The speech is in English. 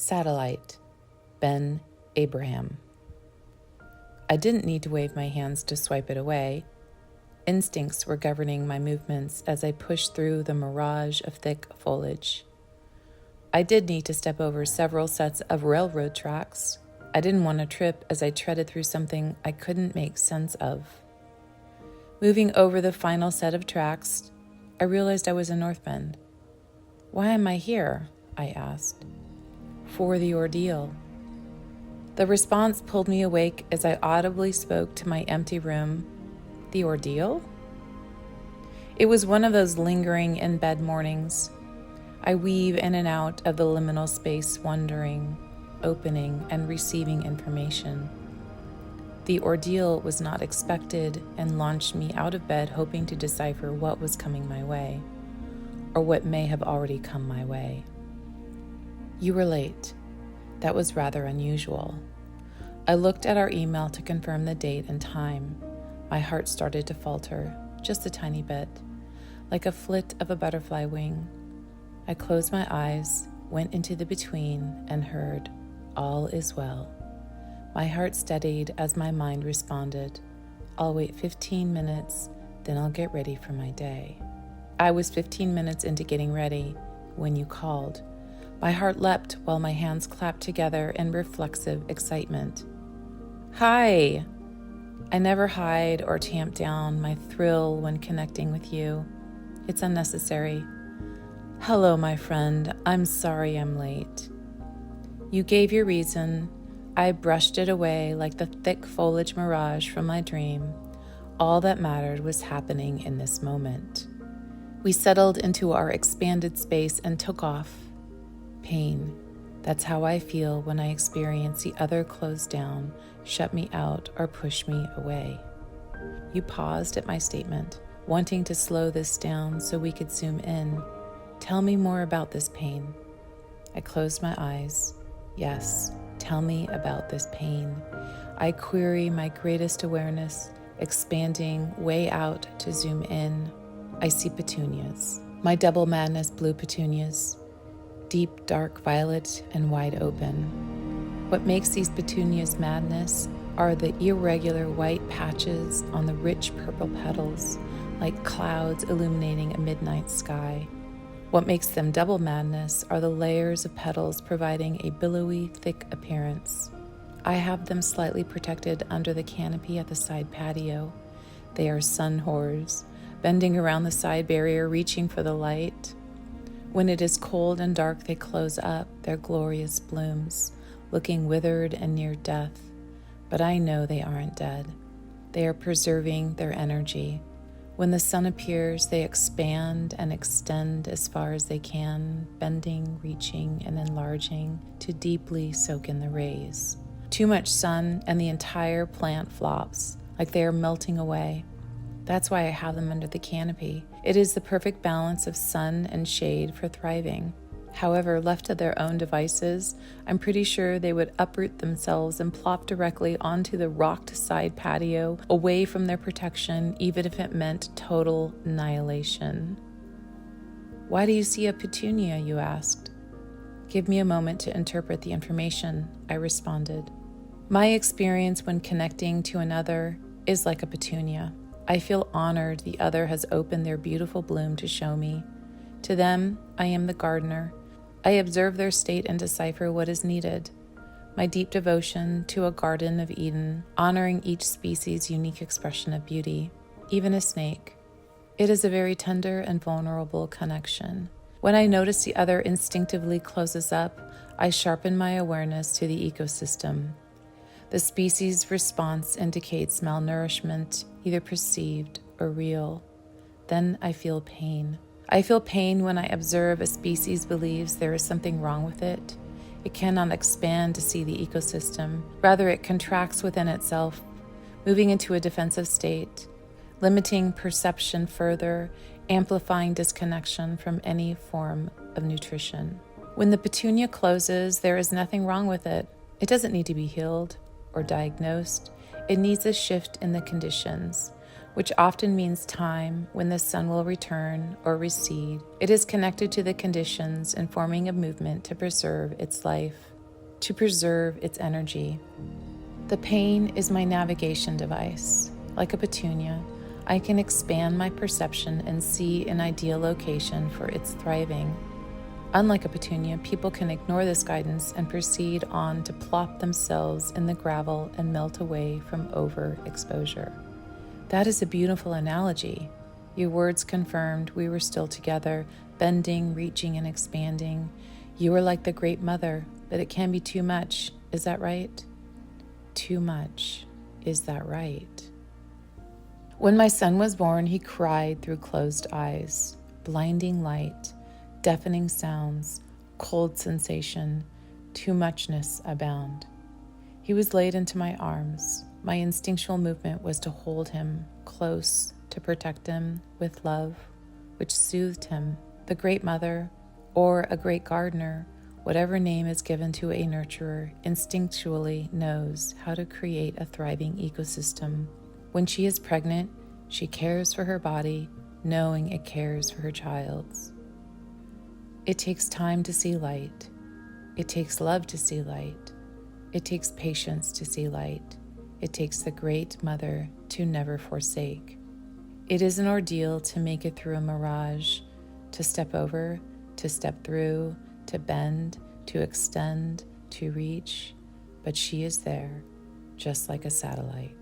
Satellite, Ben Abraham. I didn't need to wave my hands to swipe it away. Instincts were governing my movements as I pushed through the mirage of thick foliage. I did need to step over several sets of railroad tracks. I didn't want to trip as I treaded through something I couldn't make sense of. Moving over the final set of tracks, I realized I was in North Bend. "Why am I here?" I asked. "For the ordeal." The response pulled me awake as I audibly spoke to my empty room. The ordeal? It was one of those lingering in bed mornings. I weave in and out of the liminal space, wondering, opening, and receiving information. The ordeal was not expected and launched me out of bed hoping to decipher what was coming my way, or what may have already come my way. You were late. That was rather unusual. I looked at our email to confirm the date and time. My heart started to falter, just a tiny bit, like a flit of a butterfly wing. I closed my eyes, went into the between, and heard, "All is well." My heart steadied as my mind responded, "I'll wait 15 minutes, then I'll get ready for my day." I was 15 minutes into getting ready when you called. My heart leapt while my hands clapped together in reflexive excitement. "Hi!" I never hide or tamp down my thrill when connecting with you. It's unnecessary. "Hello, my friend. I'm sorry I'm late." You gave your reason. I brushed it away like the thick foliage mirage from my dream. All that mattered was happening in this moment. We settled into our expanded space and took off. Pain. That's how I feel when I experience the other close down, shut me out, or push me away. You paused at my statement, wanting to slow this down so we could zoom in. Tell me more about this pain. I closed my eyes. Yes, tell me about this pain. I query my greatest awareness, expanding way out to zoom in. I see petunias. My double madness blue petunias. Deep, dark violet and wide open. What makes these petunias madness are the irregular white patches on the rich purple petals, like clouds illuminating a midnight sky. What makes them double madness are the layers of petals providing a billowy, thick appearance. I have them slightly protected under the canopy at the side patio. They are sun whores, bending around the side barrier, reaching for the light. When it is cold and dark, they close up their glorious blooms, looking withered and near death. But I know they aren't dead. They are preserving their energy. When the sun appears, they expand and extend as far as they can, bending, reaching, and enlarging to deeply soak in the rays. Too much sun and the entire plant flops, like they are melting away. That's why I have them under the canopy. It is the perfect balance of sun and shade for thriving. However, left to their own devices, I'm pretty sure they would uproot themselves and plop directly onto the rocked side patio, away from their protection, even if it meant total annihilation. "Why do you see a petunia?" you asked. "Give me a moment to interpret the information," I responded. My experience when connecting to another is like a petunia. I feel honored the other has opened their beautiful bloom to show me. To them, I am the gardener. I observe their state and decipher what is needed. My deep devotion to a Garden of Eden, honoring each species' unique expression of beauty, even a snake. It is a very tender and vulnerable connection. When I notice the other instinctively closes up, I sharpen my awareness to the ecosystem. The species' response indicates malnourishment, either perceived or real. Then I feel pain. I feel pain when I observe a species believes there is something wrong with it. It cannot expand to see the ecosystem. Rather, it contracts within itself, moving into a defensive state, limiting perception further, amplifying disconnection from any form of nutrition. When the petunia closes, there is nothing wrong with it. It doesn't need to be healed or diagnosed. It needs a shift in the conditions, which often means time when the sun will return or recede. It is connected to the conditions, informing a movement to preserve its life. to preserve its energy. The pain is my navigation device. Like a petunia, I can expand my perception and see an ideal location for its thriving. Unlike a petunia, people can ignore this guidance and proceed on to plop themselves in the gravel and melt away from overexposure. That is a beautiful analogy. Your words confirmed we were still together, bending, reaching, and expanding. You are like the Great Mother, but it can be too much. Is that right? Too much. Is that right? When my son was born, he cried through closed eyes. Blinding light, deafening sounds, cold sensation, too muchness abound. He was laid into my arms. My instinctual movement was to hold him close, to protect him with love, which soothed him. The Great Mother, or a great gardener, whatever name is given to a nurturer, instinctually knows how to create a thriving ecosystem. When she is pregnant, she cares for her body, knowing it cares for her child's. It takes time to see light. It takes love to see light. It takes patience to see light. It takes the Great Mother to never forsake. It is an ordeal to make it through a mirage, to step over, to step through, to bend, to extend, to reach, but she is there, just like a satellite.